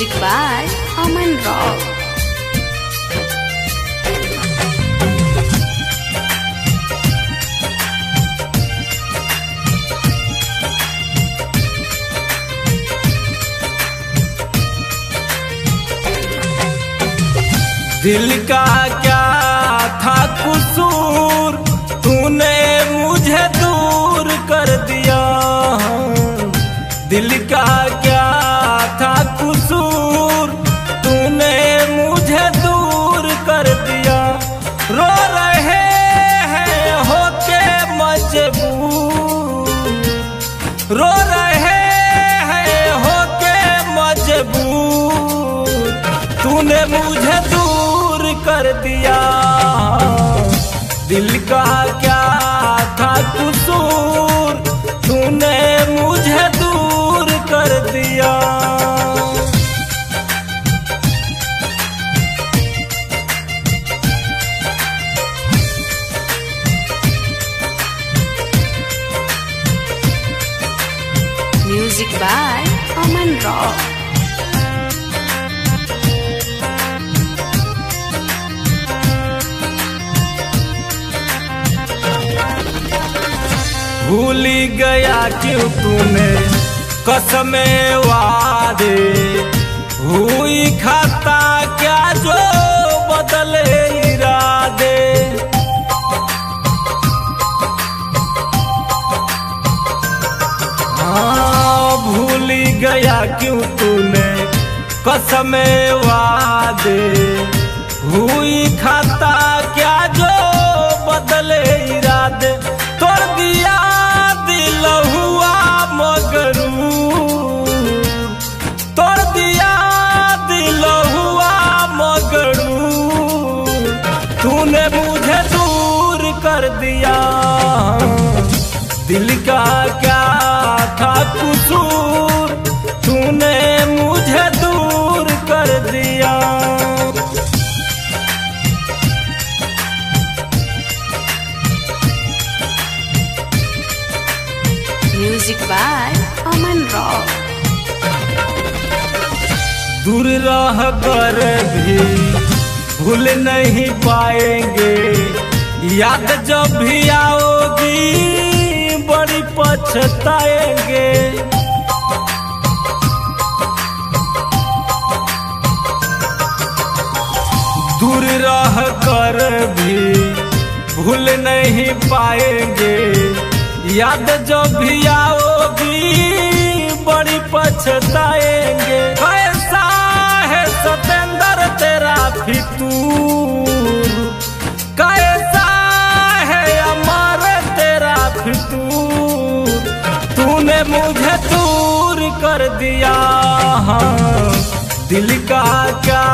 Music by Aman Rock. दिल का क्या था कसूर, तूने मुझे दूर कर दिया। दिल का क्या था कसूर, तूने मुझे दूर कर दिया। रो रहे हैं होके मजबूर, रो रहे हैं होके मजबूर, तूने मुझे दूर कर दिया। दिल का क्या था कसूर, तूने मुझे दूर कर दिया। Music by Aman Rock. भूल गया क्यों तूने कसमे वादे, हुई खाता क्या जो बदले इरादे। हाँ, भूल गया क्यों तूने कसमे वादे, हुई खाता क्या जो बदले इरादे। तोड़ दिया दिल हुआ मगरूर, तोड़ दिया दिल हुआ मगरूर, तूने मुझे दूर कर दिया। दिल का क्या था कसूर, तूने मुझे दूर कर दिया। Music by Aman Rock. दूर रह कर भी भूल नहीं पाएंगे, याद जब भी आओगी बड़ी पछताएंगे। दूर रह कर भी भूल नहीं पाएंगे, याद जब भी आओगी बड़ी पछताएंगे। कैसा है सतेंद्र तेरा फितूर, कैसा है अमर तेरा फितूर, तूने मुझे दूर कर दिया। दिल का क्या